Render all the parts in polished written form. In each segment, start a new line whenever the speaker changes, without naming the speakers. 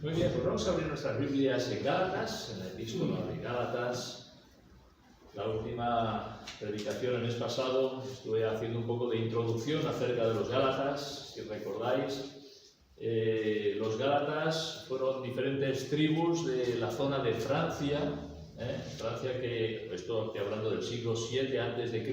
Muy bien, pues vamos a abrir nuestras Biblias en Gálatas, en la epístola de Gálatas. La última predicación el mes pasado estuve haciendo un poco de introducción acerca de los Gálatas, si recordáis. Los Gálatas fueron diferentes tribus de la zona de Francia, Francia que, esto estoy hablando del siglo VII a.C.,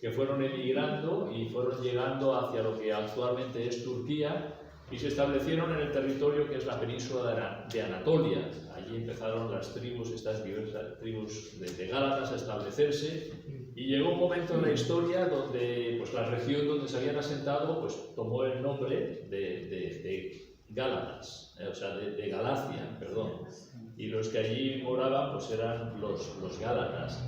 que fueron emigrando y fueron llegando hacia lo que actualmente es Turquía y se establecieron en el territorio que es la península de Anatolia. Allí empezaron las tribus, estas diversas tribus de Gálatas a establecerse y llegó un momento en la historia donde pues, la región donde se habían asentado pues, tomó el nombre de Gálatas, o sea, de Galacia, perdón. Y los que allí moraban pues, eran los Gálatas.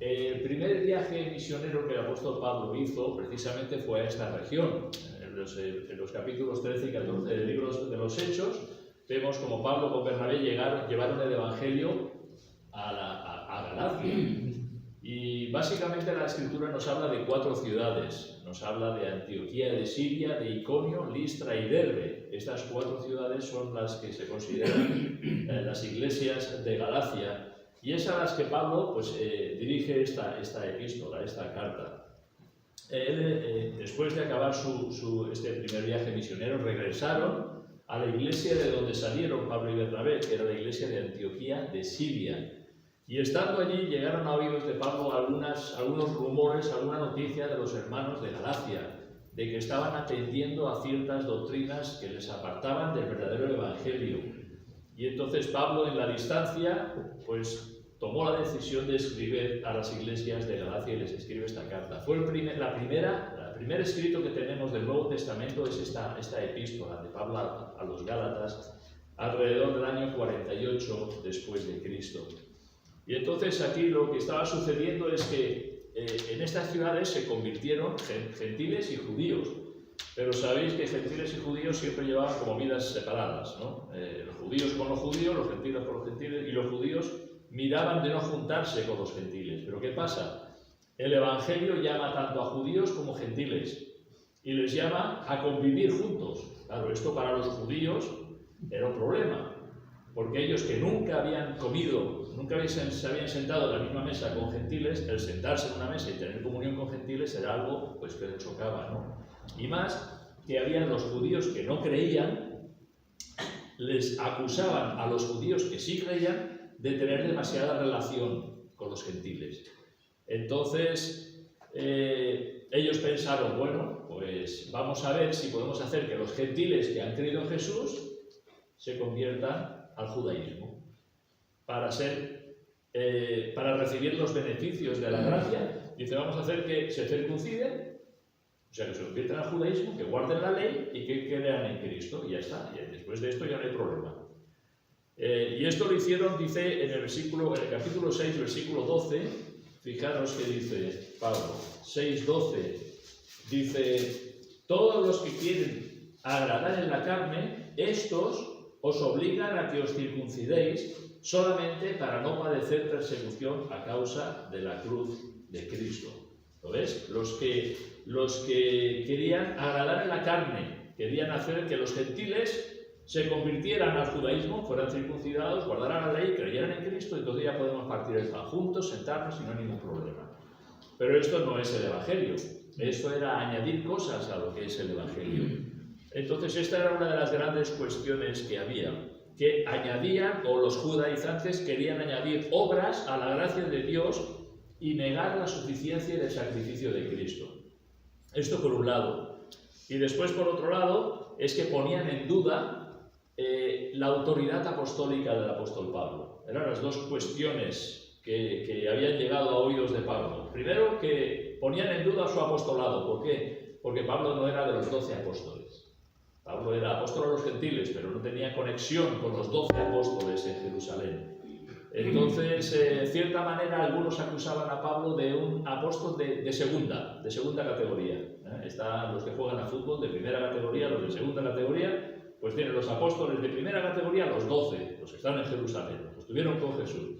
El primer viaje misionero que el apóstol Pablo hizo precisamente fue a esta región. En los capítulos 13 y 14 del libro de los Hechos vemos como Pablo con Bernabé llevaron el Evangelio a Galacia. Y básicamente la Escritura nos habla de 4 ciudades. Nos habla de Antioquía de Siria, de Iconio, Listra y Derbe. Estas 4 ciudades son las que se consideran las iglesias de Galacia. Y es a las que Pablo pues, dirige esta epístola, esta carta. Él, después de acabar este primer viaje misionero, regresaron a la iglesia de donde salieron Pablo y Bernabé, que era la iglesia de Antioquía de Siria. Y estando allí llegaron a oídos de Pablo algunos rumores, alguna noticia de los hermanos de Galacia, de que estaban atendiendo a ciertas doctrinas que les apartaban del verdadero evangelio. Y entonces Pablo, en la distancia, pues tomó la decisión de escribir a las iglesias de Galacia y les escribe esta carta. Fue el primer escrito que tenemos del Nuevo Testamento es esta epístola de Pablo a los Gálatas, alrededor del año 48 después de Cristo. Y entonces aquí lo que estaba sucediendo es que en estas ciudades se convirtieron gentiles y judíos. Pero sabéis que gentiles y judíos siempre llevaban como vidas separadas, ¿no? Los judíos con los judíos, los gentiles con los gentiles, y los judíos miraban de no juntarse con los gentiles. Pero ¿qué pasa? El Evangelio llama tanto a judíos como gentiles y les llama a convivir juntos. Claro, esto para los judíos era un problema, porque ellos que nunca habían comido, se habían sentado en la misma mesa con gentiles, el sentarse en una mesa y tener comunión con gentiles era algo pues, que les chocaba, ¿no? Y más que habían los judíos que no creían, les acusaban a los judíos que sí creían de tener demasiada relación con los gentiles. Entonces, ellos pensaron, bueno, pues vamos a ver si podemos hacer que los gentiles que han creído en Jesús se conviertan al judaísmo para recibir los beneficios de la gracia. Dice, vamos a hacer que se circunciden, o sea, que se conviertan al judaísmo, que guarden la ley y que crean en Cristo, y ya está. Y después de esto ya no hay problema. Y esto lo hicieron, dice, en el capítulo 6, versículo 12, fijaros que dice Pablo, 6:12, dice, todos los que quieren agradar en la carne, estos os obligan a que os circuncidéis solamente para no padecer persecución a causa de la cruz de Cristo. ¿Lo ves? Los que querían agradar en la carne, querían hacer que los gentiles se convirtieran al judaísmo, fueran circuncidados, guardaran la ley, creyeran en Cristo, entonces ya podemos partir el pan juntos, sentarnos y no hay ningún problema. Pero esto no es el Evangelio, esto era añadir cosas a lo que es el Evangelio. Entonces esta era una de las grandes cuestiones que había, que añadían, o los judaizantes querían añadir obras a la gracia de Dios y negar la suficiencia del sacrificio de Cristo. Esto por un lado. Y después, por otro lado, es que ponían en duda la autoridad apostólica del apóstol Pablo. Eran las dos cuestiones que habían llegado a oídos de Pablo. Primero, que ponían en duda su apostolado. ¿Por qué? Porque Pablo no era de los 12 apóstoles. Pablo era apóstol a los gentiles, pero no tenía conexión con los 12 apóstoles en Jerusalén. Entonces, de cierta manera, algunos acusaban a Pablo de un apóstol de segunda categoría. Están los que juegan a fútbol de primera categoría, los de segunda categoría, pues tienen los apóstoles de primera categoría, los 12, los que están en Jerusalén, los que estuvieron con Jesús.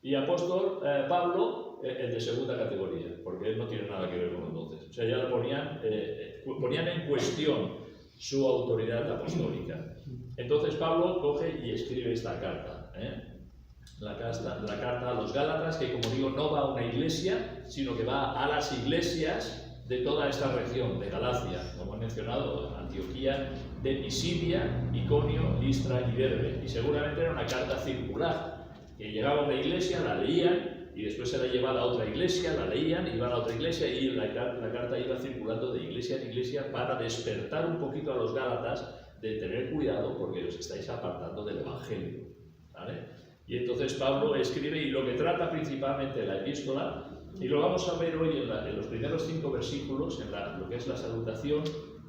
Y apóstol Pablo, el de segunda categoría, porque él no tiene nada que ver con los 12. O sea, ya lo ponían en cuestión su autoridad apostólica. Entonces Pablo coge y escribe esta carta, la carta a los Gálatas, que como digo no va a una iglesia, sino que va a las iglesias de toda esta región de Galacia, como he mencionado, Antioquía, de Pisidia, Iconio, Listra y Derbe. Y seguramente era una carta circular, que llegaba a una iglesia, la leían, y después era llevada a otra iglesia, la leían, iban a otra iglesia, y la carta iba circulando de iglesia en iglesia para despertar un poquito a los Gálatas de tener cuidado porque os estáis apartando del Evangelio, ¿vale? Y entonces Pablo escribe, y lo que trata principalmente la epístola, y lo vamos a ver hoy en los primeros 5 versículos, en lo que es la salutación,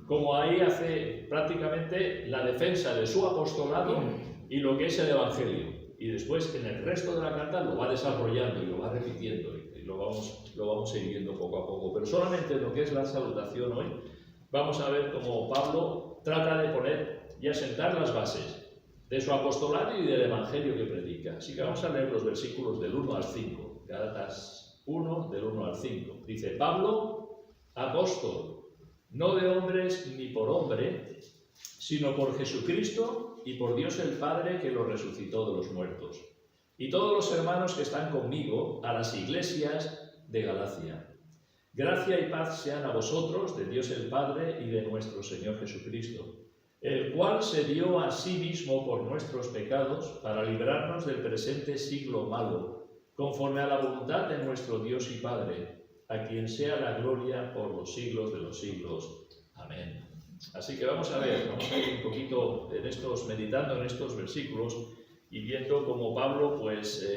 como ahí hace prácticamente la defensa de su apostolado y lo que es el Evangelio. Y después en el resto de la carta lo va desarrollando y lo va repitiendo, y lo vamos a ir viendo poco a poco. Pero solamente en lo que es la salutación hoy, vamos a ver cómo Pablo trata de poner y asentar las bases de su apostolado y del Evangelio que predica. Así que vamos a leer los versículos del 1 al 5, Gálatas 1, del 1 al 5. Dice: Pablo, apóstol, no de hombres ni por hombre, sino por Jesucristo y por Dios el Padre que lo resucitó de los muertos. Y todos los hermanos que están conmigo a las iglesias de Galacia. Gracia y paz sean a vosotros de Dios el Padre y de nuestro Señor Jesucristo, el cual se dio a sí mismo por nuestros pecados para librarnos del presente siglo malo, conforme a la voluntad de nuestro Dios y Padre, a quien sea la gloria por los siglos de los siglos. Amén. Así que vamos a ir un poquito meditando en estos versículos y viendo cómo Pablo, pues,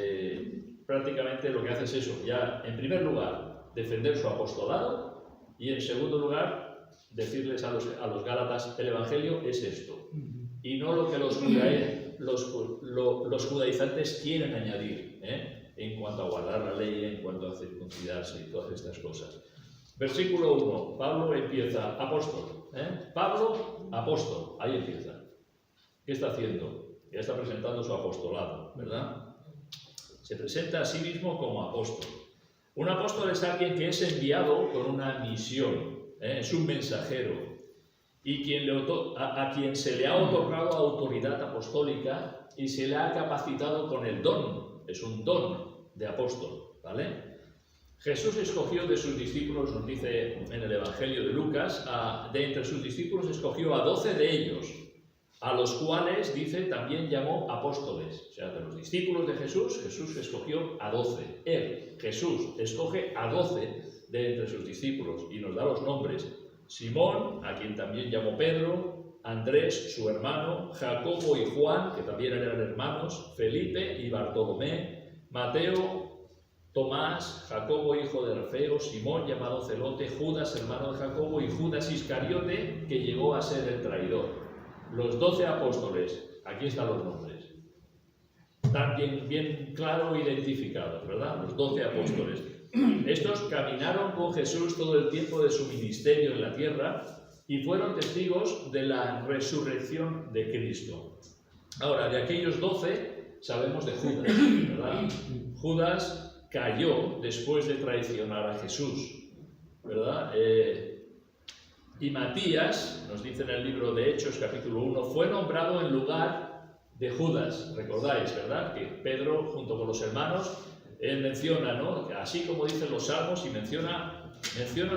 prácticamente lo que hace es eso. Ya, en primer lugar, defender su apostolado, y en segundo lugar, decirles a los Gálatas: el Evangelio es esto, y no lo que los judaizantes quieren añadir, en cuanto a guardar la ley, en cuanto a circuncidarse y todas estas cosas. Versículo 1, Pablo empieza, apóstol. Pablo, apóstol, ahí empieza. ¿Qué está haciendo? Ya está presentando su apostolado, ¿verdad? Se presenta a sí mismo como apóstol. Un apóstol es alguien que es enviado con una misión, es un mensajero, y a quien se le ha otorgado autoridad apostólica y se le ha capacitado con el don, es un don de apóstol, ¿vale? Jesús escogió de sus discípulos, nos dice en el Evangelio de Lucas, de entre sus discípulos escogió a 12 de ellos, a los cuales, dice, también llamó apóstoles. O sea, de los discípulos de Jesús, Jesús escogió a 12. Jesús, escoge a 12 de entre sus discípulos y nos da los nombres: Simón, a quien también llamó Pedro; Andrés, su hermano; Jacobo y Juan, que también eran hermanos; Felipe y Bartolomé; Mateo, Tomás, Jacobo, hijo de Alfeo; Simón, llamado Celote; Judas, hermano de Jacobo; y Judas Iscariote, que llegó a ser el traidor. Los 12 apóstoles, aquí están los nombres. Están bien claro identificados, ¿verdad? Los 12 apóstoles. Estos caminaron con Jesús todo el tiempo de su ministerio en la tierra y fueron testigos de la resurrección de Cristo. Ahora, de aquellos 12, sabemos de Judas, ¿verdad? Judas cayó después de traicionar a Jesús, ¿verdad? Y Matías, nos dice en el libro de Hechos, capítulo 1, fue nombrado en lugar de Judas. Recordáis, ¿verdad? Que Pedro, junto con los hermanos, él menciona, ¿no? Así como dicen los salmos, y menciona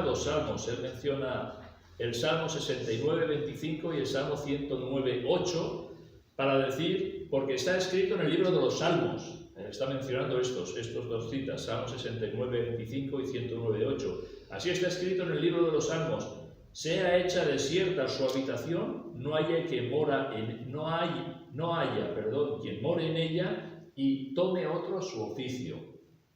2 salmos. Él menciona el Salmo 69, 25 y el Salmo 109, 8, para decir, porque está escrito en el libro de los Salmos. Está mencionando estos 2 citas, Salmo 69, 25 y 109, 8. Así está escrito en el libro de los Salmos: sea hecha desierta su habitación, no haya quien more en ella, y tome otro su oficio.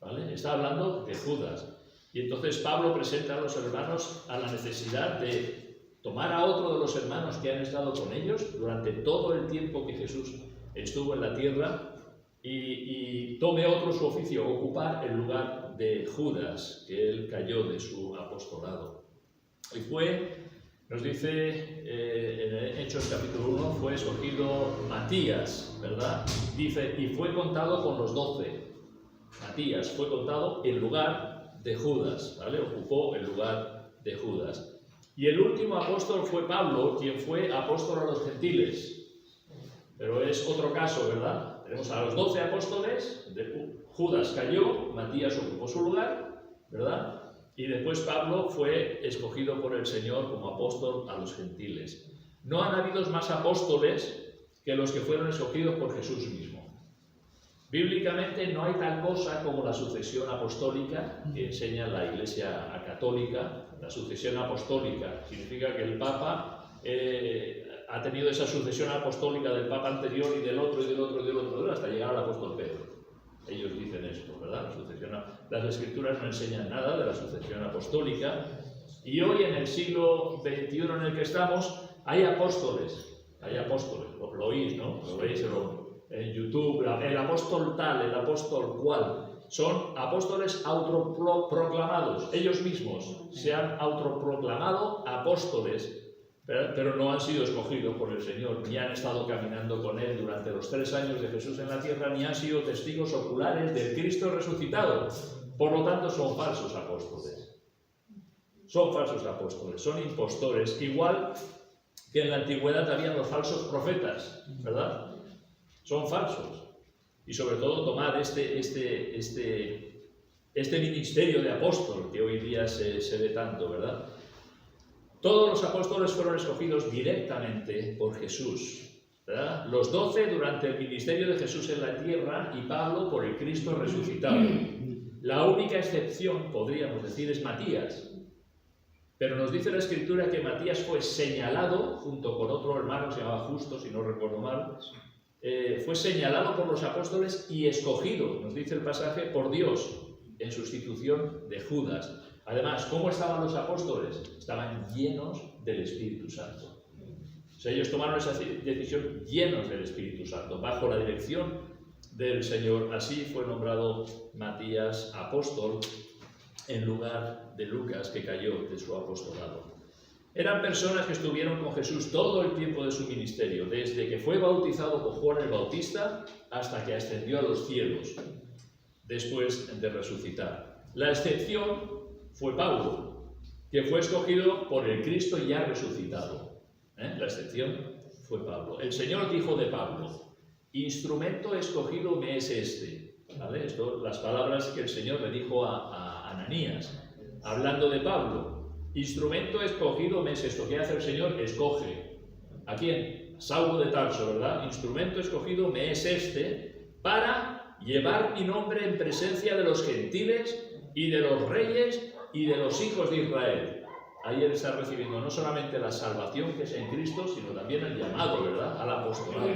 ¿Vale? Está hablando de Judas. Y entonces Pablo presenta a los hermanos a la necesidad de tomar a otro de los hermanos que han estado con ellos durante todo el tiempo que Jesús estuvo en la tierra, y tome otro su oficio, ocupar el lugar de Judas, que él cayó de su apostolado. Y nos dice en Hechos capítulo 1, fue escogido Matías, ¿verdad? Dice, y fue contado con los 12. Matías fue contado en lugar de Judas, ¿vale? Ocupó el lugar de Judas. Y el último apóstol fue Pablo, quien fue apóstol a los gentiles. Pero es otro caso, ¿verdad? Tenemos a los 12 apóstoles, Judas cayó, Matías ocupó su lugar, ¿verdad? Y después Pablo fue escogido por el Señor como apóstol a los gentiles. No han habido más apóstoles que los que fueron escogidos por Jesús mismo. Bíblicamente no hay tal cosa como la sucesión apostólica que enseña la Iglesia católica. La sucesión apostólica significa que el Papa ha tenido esa sucesión apostólica del Papa anterior y del otro, y del otro, y del otro, hasta llegar al apóstol Pedro. Ellos dicen esto, ¿verdad? Las Escrituras no enseñan nada de la sucesión apostólica. Y hoy, en el siglo XXI en el que estamos, hay apóstoles. Lo oís, ¿no? Lo veis en YouTube. El apóstol tal, el apóstol cual. Son apóstoles autoproclamados. Ellos mismos se han autoproclamado apóstoles, pero no han sido escogidos por el Señor, ni han estado caminando con Él durante los 3 años de Jesús en la tierra, ni han sido testigos oculares del Cristo resucitado. Por lo tanto, son falsos apóstoles. Son falsos apóstoles, son impostores, igual que en la antigüedad habían los falsos profetas, ¿verdad? Son falsos. Y sobre todo tomar este ministerio de apóstol que hoy día se ve tanto, ¿verdad? Todos los apóstoles fueron escogidos directamente por Jesús, ¿verdad? Los 12 durante el ministerio de Jesús en la tierra y Pablo por el Cristo resucitado. La única excepción, podríamos decir, es Matías. Pero nos dice la Escritura que Matías fue señalado, junto con otro hermano que se llamaba Justo, si no recuerdo mal, fue señalado por los apóstoles y escogido, nos dice el pasaje, por Dios, en sustitución de Judas. Además, ¿cómo estaban los apóstoles? Estaban llenos del Espíritu Santo. O sea, ellos tomaron esa decisión llenos del Espíritu Santo, bajo la dirección del Señor. Así fue nombrado Matías apóstol, en lugar de Lucas, que cayó de su apostolado. Eran personas que estuvieron con Jesús todo el tiempo de su ministerio, desde que fue bautizado por Juan el Bautista hasta que ascendió a los cielos, después de resucitar. La excepción fue Pablo, que fue escogido por el Cristo ya resucitado. La excepción fue Pablo. El Señor dijo de Pablo: instrumento escogido me es este. ¿Vale? Esto, las palabras que el Señor le dijo a Ananías, hablando de Pablo. Instrumento escogido me es esto. ¿Qué hace el Señor? Escoge. ¿A quién? Saulo de Tarso, ¿verdad? Instrumento escogido me es este para llevar mi nombre en presencia de los gentiles y de los reyes y de los hijos de Israel. Ahí él está recibiendo no solamente la salvación que es en Cristo, sino también el llamado, ¿verdad?, al apostolado.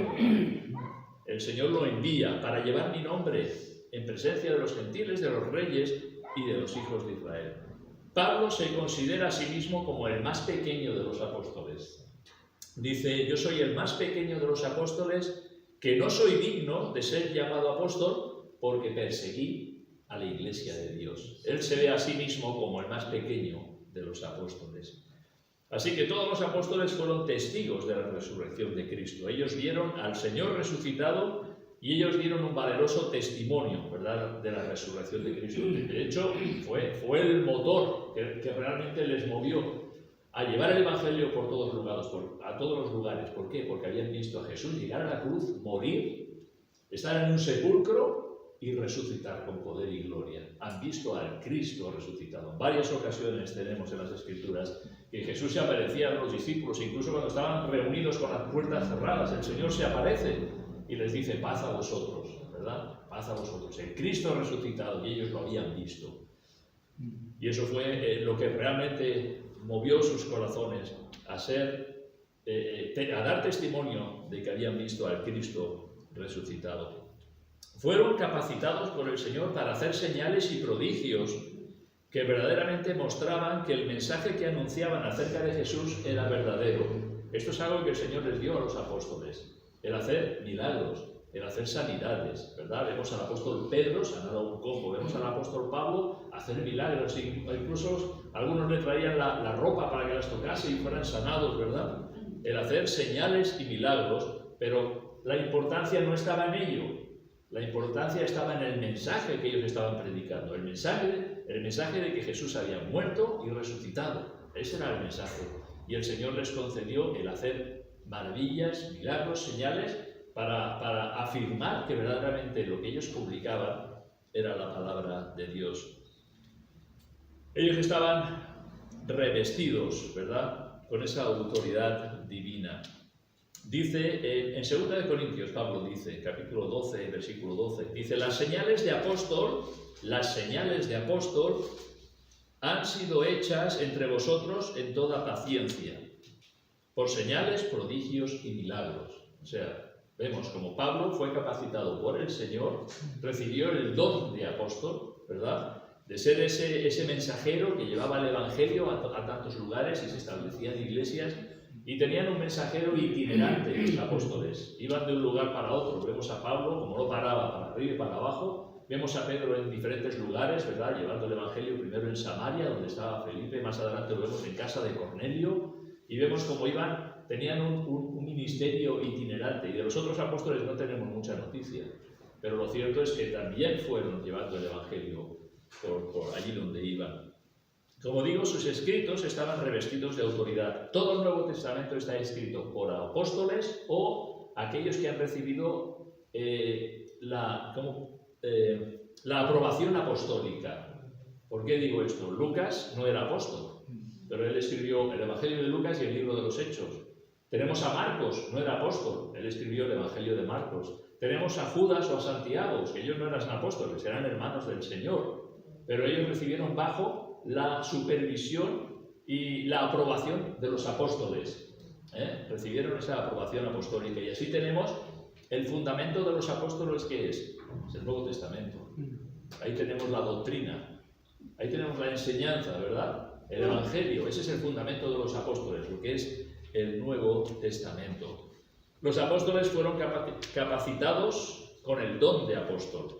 El Señor lo envía para llevar mi nombre en presencia de los gentiles, de los reyes y de los hijos de Israel. Pablo se considera a sí mismo como el más pequeño de los apóstoles. Dice: yo soy el más pequeño de los apóstoles, que no soy digno de ser llamado apóstol porque perseguí a la iglesia de Dios. Él se ve a sí mismo como el más pequeño de los apóstoles. Así que todos los apóstoles fueron testigos de la resurrección de Cristo. Ellos vieron al Señor resucitado y ellos dieron un valeroso testimonio, ¿verdad?, de la resurrección de Cristo. De hecho, fue el motor que realmente les movió a llevar el Evangelio por todos los lugares. ¿Por qué? Porque habían visto a Jesús llegar a la cruz, morir, estar en un sepulcro y resucitar con poder y gloria. Han visto al Cristo resucitado. En varias ocasiones tenemos en las Escrituras que Jesús se aparecía a los discípulos, incluso cuando estaban reunidos con las puertas cerradas. El Señor se aparece y les dice: paz a vosotros, ¿verdad? Paz a vosotros. El Cristo resucitado, y ellos lo habían visto. Y eso fue lo que realmente movió sus corazones a dar testimonio de que habían visto al Cristo resucitado. Fueron capacitados por el Señor para hacer señales y prodigios que verdaderamente mostraban que el mensaje que anunciaban acerca de Jesús era verdadero. Esto es algo que el Señor les dio a los apóstoles. El hacer milagros, el hacer sanidades, ¿verdad? Vemos al apóstol Pedro sanar a un cojo, vemos al apóstol Pablo hacer milagros, incluso algunos le traían la ropa para que las tocase y fueran sanados, ¿verdad? El hacer señales y milagros, pero la importancia no estaba en ello, la importancia estaba en el mensaje que ellos estaban predicando, el mensaje de que Jesús había muerto y resucitado. Ese era el mensaje. Y el Señor les concedió el hacer maravillas, milagros, señales, para afirmar que verdaderamente lo que ellos publicaban era la palabra de Dios. Ellos estaban revestidos, ¿verdad?, con esa autoridad divina. Dice, en 2 de Corintios, Pablo dice, capítulo 12, versículo 12, dice, las señales de apóstol han sido hechas entre vosotros en toda paciencia, por señales, prodigios y milagros. O sea, vemos como Pablo fue capacitado por el Señor, recibió el don de apóstol, ¿verdad?, de ser ese mensajero que llevaba el Evangelio a tantos lugares y se establecían iglesias, y tenían un mensajero itinerante, los apóstoles. Iban de un lugar para otro. Vemos a Pablo, como no paraba para arriba y para abajo. Vemos a Pedro en diferentes lugares, ¿verdad?, llevando el Evangelio primero en Samaria, donde estaba Felipe, más adelante lo vemos en casa de Cornelio, y vemos cómo tenían un ministerio itinerante, y de los otros apóstoles no tenemos mucha noticia, pero lo cierto es que también fueron llevando el Evangelio por allí donde iban. Como digo, sus escritos estaban revestidos de autoridad. Todo el Nuevo Testamento está escrito por apóstoles o aquellos que han recibido la aprobación apostólica. ¿Por qué digo esto? Lucas no era apóstol, pero él escribió el Evangelio de Lucas y el libro de los Hechos. Tenemos a Marcos, no era apóstol, él escribió el Evangelio de Marcos. Tenemos a Judas o a Santiago, que ellos no eran apóstoles, eran hermanos del Señor, pero ellos recibieron bajo la supervisión y la aprobación de los apóstoles. Recibieron esa aprobación apostólica, y así tenemos el fundamento de los apóstoles, que es el Nuevo Testamento. Ahí tenemos la doctrina, ahí tenemos la enseñanza, ¿verdad?, el Evangelio. Ese es el fundamento de los apóstoles, lo que es el Nuevo Testamento. Los apóstoles fueron capacitados con el don de apóstol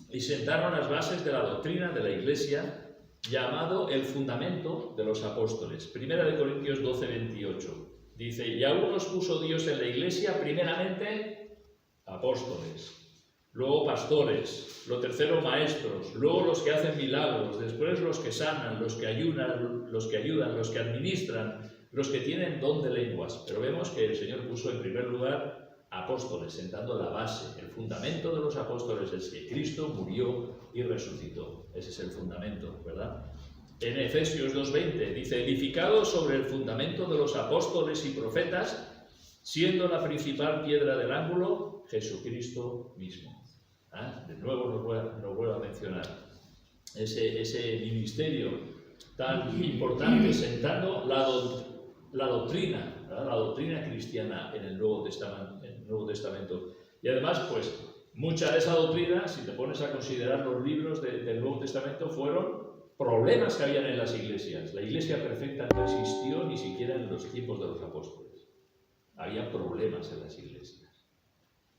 y sentaron las bases de la doctrina de la Iglesia, llamado el fundamento de los apóstoles. 1 de Corintios 12, 28. Dice, y aún nos puso Dios en la Iglesia primeramente apóstoles, luego pastores, lo tercero maestros, luego los que hacen milagros, después los que sanan, los que ayudan, los que administran, los que tienen don de lenguas. Pero vemos que el Señor puso en primer lugar apóstoles, sentando la base. El fundamento de los apóstoles es que Cristo murió y resucitó. Ese es el fundamento, ¿verdad? En Efesios 2:20 dice, edificados sobre el fundamento de los apóstoles y profetas, siendo la principal piedra del ángulo Jesucristo mismo. De nuevo lo vuelvo a mencionar. Ese ministerio tan importante, sentando la doctrina, ¿verdad?, la doctrina cristiana en el Nuevo Testamento. Y además, pues, mucha de esa doctrina, si te pones a considerar los libros del Nuevo Testamento, fueron problemas que habían en las iglesias. La iglesia perfecta no existió ni siquiera en los tiempos de los apóstoles. Había problemas en las iglesias.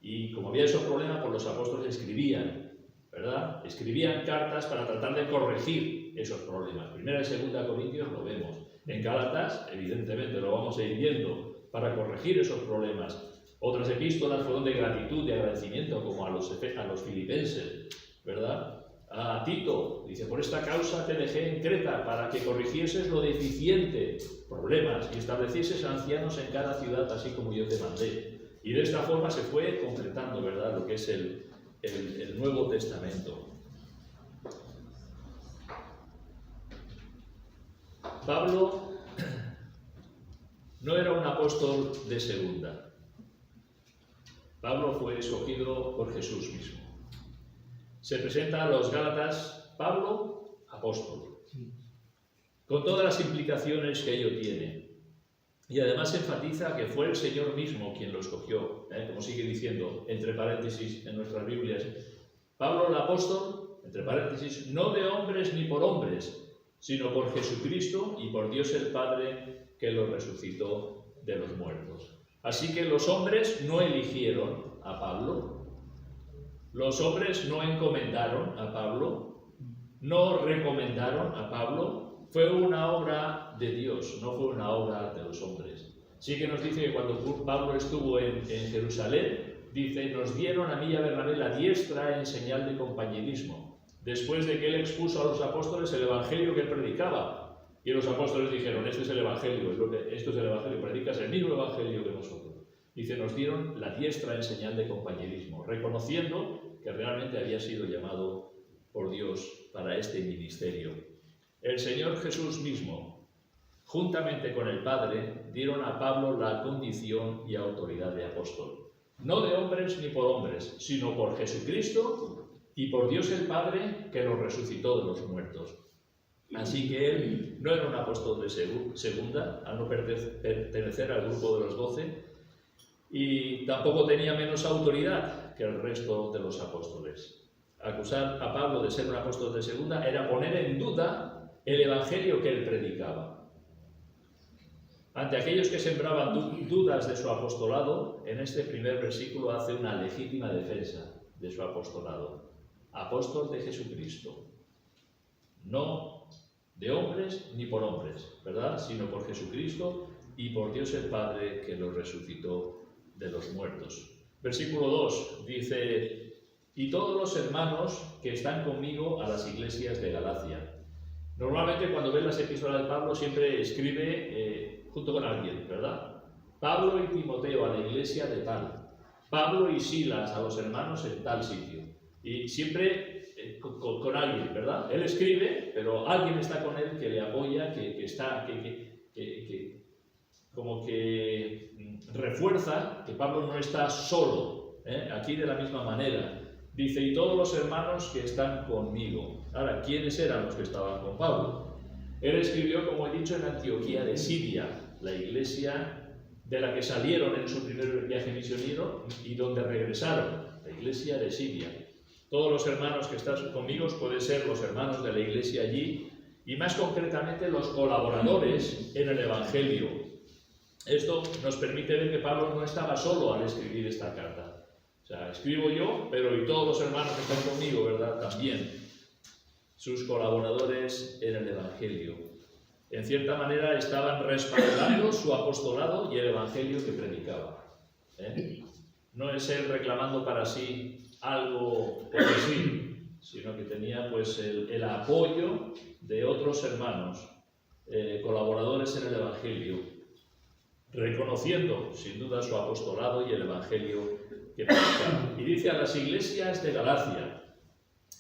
Y como había esos problemas, pues los apóstoles escribían, ¿verdad? Escribían cartas para tratar de corregir esos problemas. 1 y 2 Corintios lo vemos. En Gálatas, evidentemente, lo vamos a ir viendo, para corregir esos problemas. Otras epístolas fueron de gratitud, de agradecimiento, como a los filipenses, ¿verdad? A Tito, dice, por esta causa te dejé en Creta, para que corrigieses lo deficiente, problemas, y establecieses ancianos en cada ciudad, así como yo te mandé. Y de esta forma se fue completando, ¿verdad?, lo que es el Nuevo Testamento. Pablo no era un apóstol de segunda. Pablo fue escogido por Jesús mismo. Se presenta a los Gálatas, Pablo, apóstol, con todas las implicaciones que ello tiene. Y además enfatiza que fue el Señor mismo quien lo escogió, como sigue diciendo, entre paréntesis, en nuestras Biblias. Pablo el apóstol, entre paréntesis, no de hombres ni por hombres, sino por Jesucristo y por Dios el Padre, que lo resucitó de los muertos. Así que los hombres no eligieron a Pablo, los hombres no encomendaron a Pablo, no recomendaron a Pablo. Fue una obra de Dios, no fue una obra de los hombres. Sí que nos dice que cuando Pablo estuvo en Jerusalén, dice, nos dieron a mí y a Bernabé la diestra en señal de compañerismo, después de que él expuso a los apóstoles el evangelio que él predicaba. Y los apóstoles dijeron, este es el Evangelio, esto es el Evangelio, predicas el mismo Evangelio que nosotros. Dice, nos dieron la diestra en señal de compañerismo, reconociendo que realmente había sido llamado por Dios para este ministerio. El Señor Jesús mismo, juntamente con el Padre, dieron a Pablo la condición y autoridad de apóstol. No de hombres ni por hombres, sino por Jesucristo y por Dios el Padre, que lo resucitó de los muertos. Así que él no era un apóstol de segunda, al no pertenecer al grupo de los 12, y tampoco tenía menos autoridad que el resto de los apóstoles. Acusar a Pablo de ser un apóstol de segunda era poner en duda el evangelio que él predicaba. Ante aquellos que sembraban dudas de su apostolado, en este primer versículo hace una legítima defensa de su apostolado. Apóstol de Jesucristo. No de hombres ni por hombres, ¿verdad? Sino por Jesucristo y por Dios el Padre que lo resucitó de los muertos. Versículo 2 dice, y todos los hermanos que están conmigo a las iglesias de Galacia. Normalmente cuando ven las epístolas de Pablo siempre escribe junto con alguien, ¿verdad? Pablo y Timoteo a la iglesia de tal. Pablo y Silas a los hermanos en tal sitio. Y siempre con alguien, ¿verdad? Él escribe, pero alguien está con él que le apoya, como que refuerza que Pablo no está solo, aquí de la misma manera. Dice, y todos los hermanos que están conmigo. Ahora, ¿quiénes eran los que estaban con Pablo? Él escribió, como he dicho, en Antioquía de Siria, la iglesia de la que salieron en su primer viaje misionero y donde regresaron, la iglesia de Siria. Todos los hermanos que están conmigo pueden ser los hermanos de la iglesia allí y más concretamente los colaboradores en el Evangelio. Esto nos permite ver que Pablo no estaba solo al escribir esta carta. O sea, escribo yo, pero y todos los hermanos que están conmigo, ¿verdad? También sus colaboradores en el Evangelio. En cierta manera estaban respaldando su apostolado y el Evangelio que predicaba. No es él reclamando para sí algo por sí, sino que tenía pues el apoyo de otros hermanos, colaboradores en el Evangelio, reconociendo sin duda su apostolado y el Evangelio que predicaba. Y dice a las iglesias de Galacia.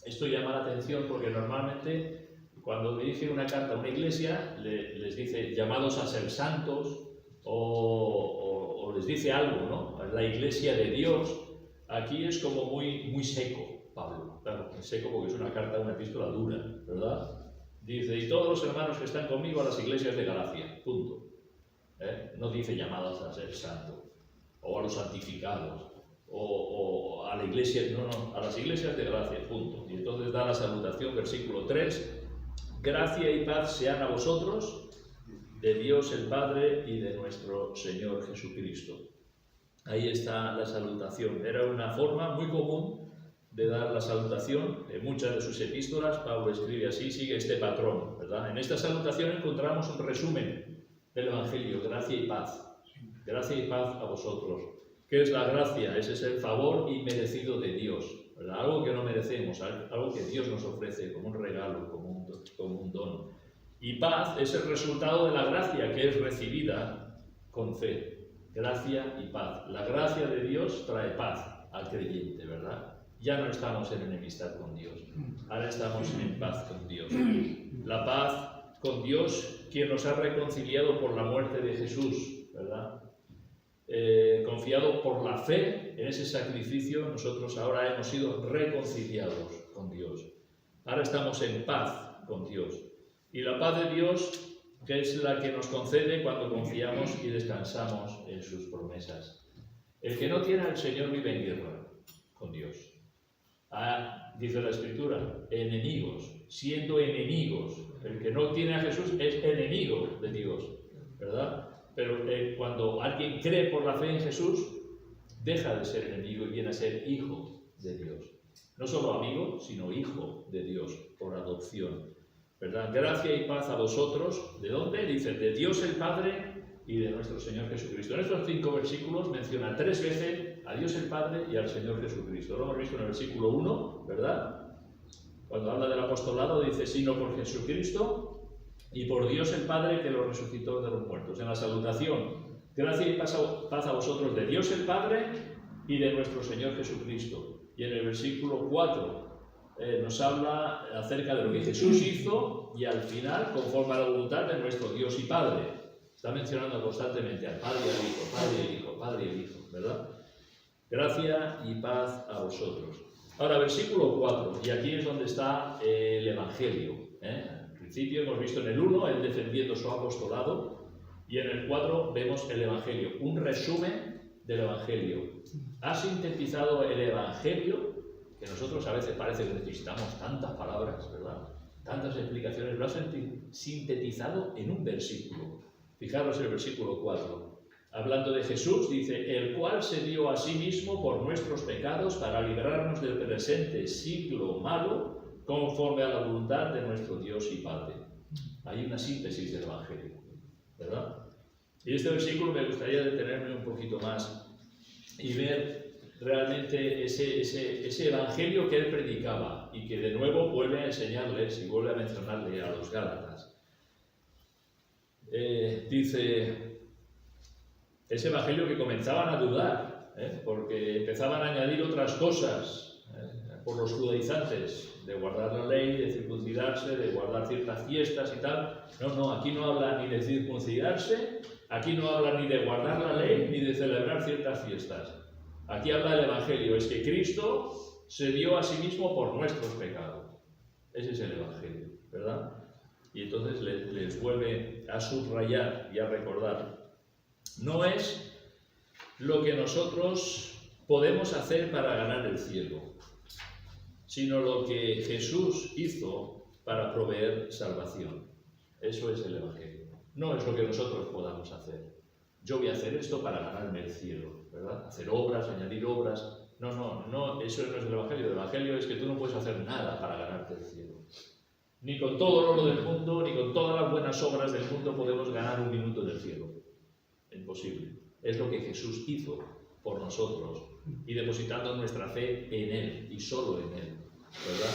Esto llama la atención porque normalmente cuando dirige una carta a una iglesia les dice llamados a ser santos o les dice algo, ¿no? La iglesia de Dios. Aquí es como muy seco, Pablo. Claro, es seco porque es una carta, una epístola dura, ¿verdad? Dice, y todos los hermanos que están conmigo a las iglesias de Galacia, punto. No dice llamados a ser santos, o a los santificados, o a la iglesia, no, a las iglesias de Galacia, punto. Y entonces da la salutación, versículo 3, gracia y paz sean a vosotros, de Dios el Padre y de nuestro Señor Jesucristo. Ahí está la salutación. Era una forma muy común de dar la salutación. En muchas de sus epístolas Pablo escribe así, sigue este patrón, ¿verdad? En esta salutación encontramos un resumen del Evangelio, gracia y paz. Gracia y paz a vosotros. ¿Qué es la gracia? Ese es el favor inmerecido de Dios, ¿verdad? Algo que no merecemos, algo que Dios nos ofrece como un regalo, como un don. Y paz es el resultado de la gracia que es recibida con fe. Gracia y paz. La gracia de Dios trae paz al creyente, ¿verdad? Ya no estamos en enemistad con Dios, ahora estamos en paz con Dios. La paz con Dios, quien nos ha reconciliado por la muerte de Jesús, ¿verdad? Confiado por la fe en ese sacrificio, nosotros ahora hemos sido reconciliados con Dios. Ahora estamos en paz con Dios. Y la paz de Dios, que es la que nos concede cuando confiamos y descansamos en sus promesas. El que no tiene al Señor vive en guerra con Dios. Dice la Escritura, enemigos, siendo enemigos. El que no tiene a Jesús es enemigo de Dios, ¿verdad? Pero cuando alguien cree por la fe en Jesús, deja de ser enemigo y viene a ser hijo de Dios. No solo amigo, sino hijo de Dios por adopción, ¿verdad? Gracia y paz a vosotros. ¿De dónde? Dice, de Dios el Padre y de nuestro Señor Jesucristo. En estos 5 versículos menciona 3 veces a Dios el Padre y al Señor Jesucristo. Lo hemos visto en el versículo 1, ¿verdad? Cuando habla del apostolado dice, sino por Jesucristo, y por Dios el Padre que lo resucitó de los muertos. En la salutación, gracia y paz a vosotros de Dios el Padre y de nuestro Señor Jesucristo. Y en el versículo 4 nos habla acerca de lo que Jesús hizo y al final, conforme a la voluntad de nuestro Dios y Padre. Está mencionando constantemente al Padre y al Hijo, Padre y el Hijo, Padre y el Hijo, ¿verdad? Gracia y paz a vosotros. Ahora, versículo 4, y aquí es donde está el Evangelio. Al principio hemos visto en el 1, él defendiendo su apostolado, y en el 4 vemos el Evangelio, un resumen del Evangelio. Ha sintetizado el Evangelio, que nosotros a veces parece que necesitamos tantas palabras, ¿verdad? Tantas explicaciones, lo ha sintetizado en un versículo. Fijaros el versículo 4. Hablando de Jesús, dice, el cual se dio a sí mismo por nuestros pecados para librarnos del presente siglo malo, conforme a la voluntad de nuestro Dios y Padre. Hay una síntesis del Evangelio, ¿verdad? Y este versículo me gustaría detenerme un poquito más y ver realmente ese Evangelio que él predicaba y que de nuevo vuelve a enseñarles y vuelve a mencionarle a los Gálatas. Dice, ese Evangelio que comenzaban a dudar, porque empezaban a añadir otras cosas por los judaizantes, de guardar la ley, de circuncidarse, de guardar ciertas fiestas y tal. No, aquí no habla ni de circuncidarse, aquí no habla ni de guardar la ley, ni de celebrar ciertas fiestas. Aquí habla el Evangelio, es que Cristo se dio a sí mismo por nuestros pecados. Ese es el Evangelio, ¿verdad? Y entonces les vuelve a subrayar y a recordar. No es lo que nosotros podemos hacer para ganar el cielo, sino lo que Jesús hizo para proveer salvación. Eso es el Evangelio. No es lo que nosotros podamos hacer. Yo voy a hacer esto para ganarme el cielo, ¿verdad? Hacer obras, añadir obras. No, eso no es el Evangelio. El Evangelio es que tú no puedes hacer nada para ganarte el cielo. Ni con todo el oro del mundo, ni con todas las buenas obras del mundo podemos ganar un minuto del cielo. Imposible. Es lo que Jesús hizo por nosotros y depositando nuestra fe en Él y solo en Él, ¿verdad?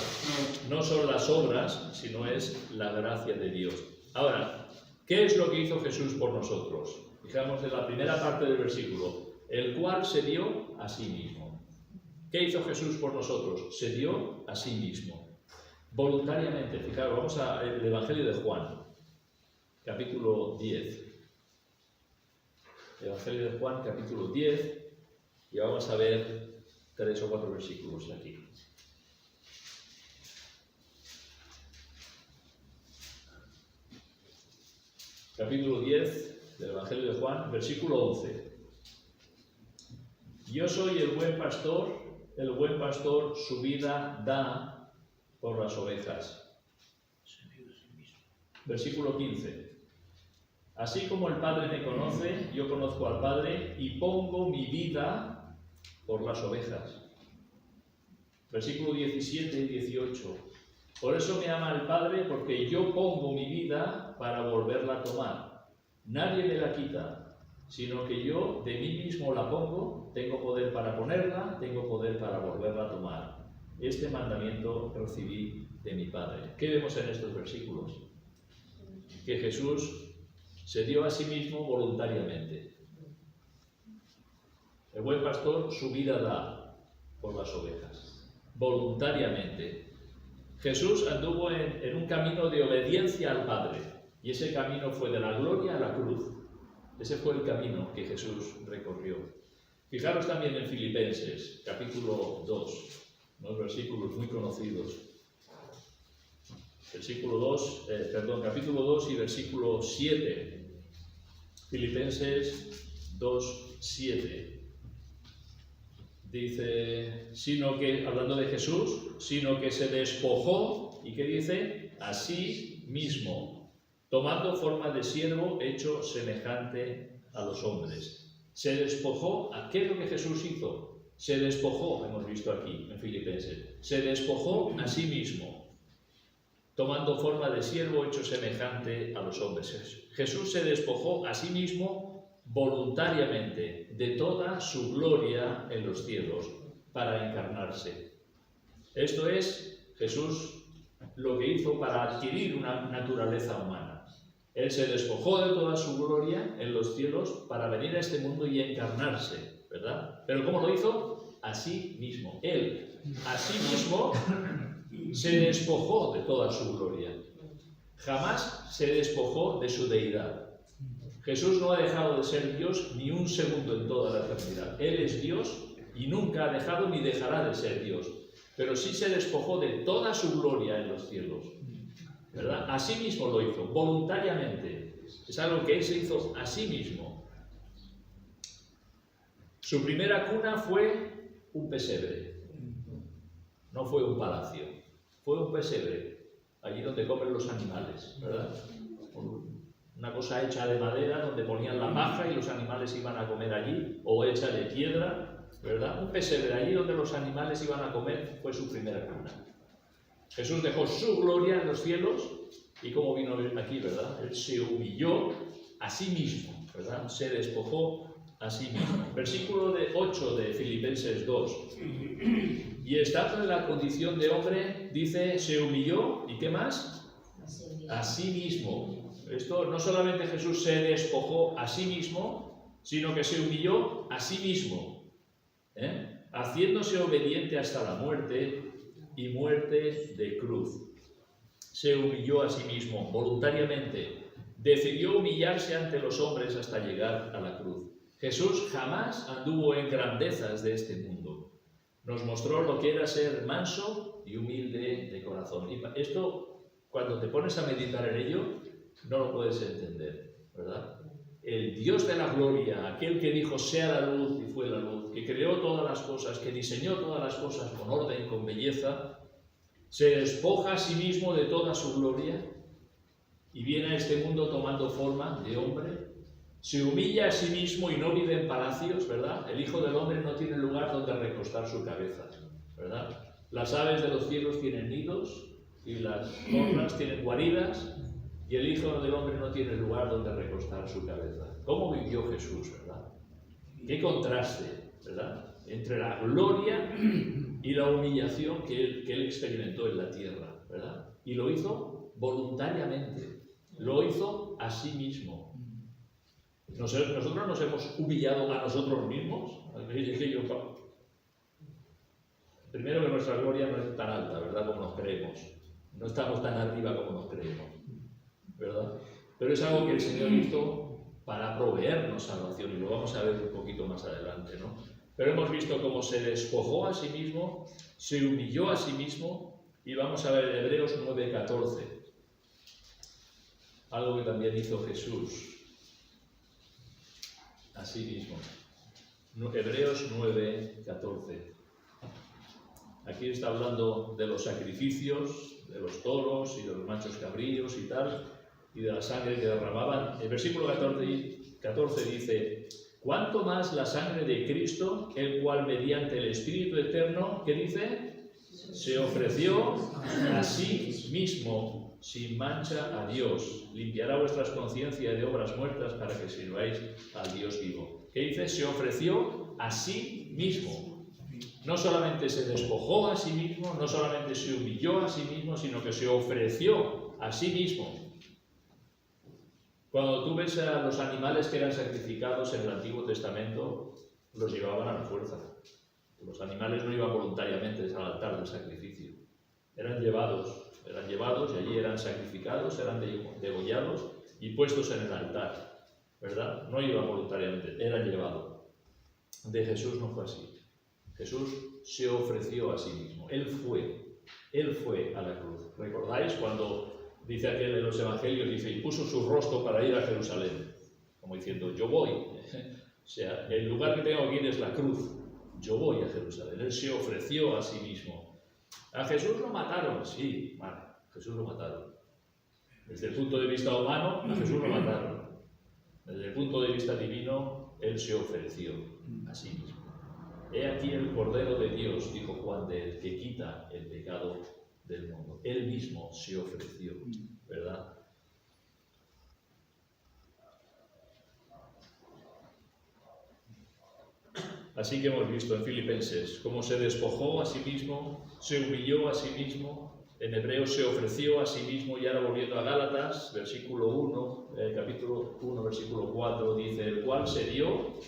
No son las obras, sino es la gracia de Dios. Ahora, ¿qué es lo que hizo Jesús por nosotros? Fijamos en la primera parte del versículo, el cual se dio a sí mismo. ¿Qué hizo Jesús por nosotros? Se dio a sí mismo. Voluntariamente, fijaros, vamos al Evangelio de Juan, capítulo 10. Evangelio de Juan, capítulo 10, y vamos a ver 3 o 4 versículos aquí. Capítulo 10 del Evangelio de Juan, versículo 11. Yo soy el buen pastor su vida da por las ovejas. Versículo 15. Así como el Padre me conoce, yo conozco al Padre y pongo mi vida por las ovejas. Versículo 17 y 18. Por eso me ama el Padre, porque yo pongo mi vida para volverla a tomar. Nadie me la quita, sino que yo de mí mismo la pongo, tengo poder para ponerla, tengo poder para volverla a tomar. Este mandamiento recibí de mi Padre. ¿Qué vemos en estos versículos? Que Jesús se dio a sí mismo voluntariamente. El buen pastor su vida da por las ovejas, voluntariamente. Jesús anduvo en un camino de obediencia al Padre, y ese camino fue de la gloria a la cruz. Ese fue el camino que Jesús recorrió. Fijaros también en Filipenses, capítulo 2, unos versículos muy conocidos. Capítulo 2 y versículo 7. Filipenses 2, 7. Dice, hablando de Jesús, sino que se despojó, ¿y qué dice? A sí mismo, tomando forma de siervo hecho semejante a los hombres. Se despojó, ¿qué es lo que Jesús hizo? Se despojó, hemos visto aquí en Filipenses, se despojó a sí mismo, tomando forma de siervo hecho semejante a los hombres. Jesús se despojó a sí mismo voluntariamente de toda su gloria en los cielos para encarnarse. Esto es Jesús lo que hizo para adquirir una naturaleza humana. Él se despojó de toda su gloria en los cielos para venir a este mundo y encarnarse, ¿verdad? Pero ¿cómo lo hizo? A sí mismo. Él, a sí mismo, se despojó de toda su gloria. Jamás se despojó de su deidad. Jesús no ha dejado de ser Dios ni un segundo en toda la eternidad. Él es Dios y nunca ha dejado ni dejará de ser Dios. Pero sí se despojó de toda su gloria en los cielos, ¿verdad? A sí mismo lo hizo, voluntariamente. Es algo que Él se hizo a sí mismo. Su primera cuna fue un pesebre. No fue un palacio, fue un pesebre, allí donde comen los animales, ¿verdad? Una cosa hecha de madera donde ponían la paja y los animales iban a comer allí, o hecha de piedra, ¿verdad? Un pesebre, allí donde los animales iban a comer, fue su primera cuna. Jesús dejó su gloria en los cielos y como vino aquí, ¿verdad? Él se humilló a sí mismo, ¿verdad? Se despojó a sí mismo. Versículo 8 de Filipenses 2. Y estando en la condición de hombre, dice, se humilló, ¿y qué más? A sí mismo. Esto no solamente Jesús se despojó a sí mismo, sino que se humilló a sí mismo, haciéndose obediente hasta la muerte y muerte de cruz. Se humilló a sí mismo voluntariamente, decidió humillarse ante los hombres hasta llegar a la cruz. Jesús jamás anduvo en grandezas de este mundo. Nos mostró lo que era ser manso y humilde de corazón. Y esto, cuando te pones a meditar en ello, no lo puedes entender, ¿verdad? El Dios de la gloria, aquel que dijo sea la luz y fue la luz, que creó todas las cosas, que diseñó todas las cosas con orden, con belleza, se despoja a sí mismo de toda su gloria y viene a este mundo tomando forma de hombre, se humilla a sí mismo y no vive en palacios, ¿verdad? El Hijo del Hombre no tiene lugar donde recostar su cabeza, ¿verdad? Las aves de los cielos tienen nidos y las zorras tienen guaridas, y el Hijo del Hombre no tiene lugar donde recostar su cabeza. ¿Cómo vivió Jesús, verdad? Qué contraste, ¿verdad? Entre la gloria y la humillación que él experimentó en la tierra, ¿verdad? Y lo hizo voluntariamente, lo hizo a sí mismo. Nosotros nos hemos humillado a nosotros mismos. Primero que nuestra gloria no es tan alta, ¿verdad? Como nos creemos. No estamos tan arriba como nos creemos, ¿verdad? Pero es algo que el Señor hizo para proveernos salvación, y lo vamos a ver un poquito más adelante, ¿no? Pero hemos visto cómo se despojó a sí mismo, se humilló a sí mismo, y vamos a ver en Hebreos 9:14, algo que también hizo Jesús a sí mismo. Hebreos 9:14. Aquí está hablando de los sacrificios, de los toros y de los machos cabríos y tal, y de la sangre que derramaban. El versículo 14 dice, ¿cuánto más la sangre de Cristo, el cual mediante el Espíritu Eterno, ¿qué dice? Se ofreció a sí mismo sin mancha a Dios. Limpiará vuestras conciencias de obras muertas para que sirváis al Dios vivo. ¿Qué dice? Se ofreció a sí mismo. No solamente se despojó a sí mismo, no solamente se humilló a sí mismo, sino que se ofreció a sí mismo. Cuando tú ves a los animales que eran sacrificados en el Antiguo Testamento, los llevaban a la fuerza. Los animales no iban voluntariamente al altar del sacrificio. Eran llevados y allí eran sacrificados, eran degollados y puestos en el altar, ¿verdad? No iban voluntariamente, eran llevados. De Jesús no fue así. Jesús se ofreció a sí mismo. Él fue a la cruz. ¿Recordáis cuando dice aquel en los evangelios, dice, y puso su rostro para ir a Jerusalén? Como diciendo, yo voy. O sea, el lugar que tengo que ir es la cruz. Yo voy a Jerusalén. Él se ofreció a sí mismo. ¿A Jesús lo mataron? Sí, vale, Jesús lo mataron. Desde el punto de vista humano, a Jesús lo mataron. Desde el punto de vista divino, Él se ofreció a sí mismo. He aquí el Cordero de Dios, dijo Juan de él, que quita el pecado del mundo. Él mismo se ofreció, ¿verdad? Así que hemos visto en Filipenses cómo se despojó a sí mismo, se humilló a sí mismo, En hebreo se ofreció a sí mismo, y ahora volviendo a Gálatas, versículo 1, capítulo 1, versículo 4, dice, el cual se dio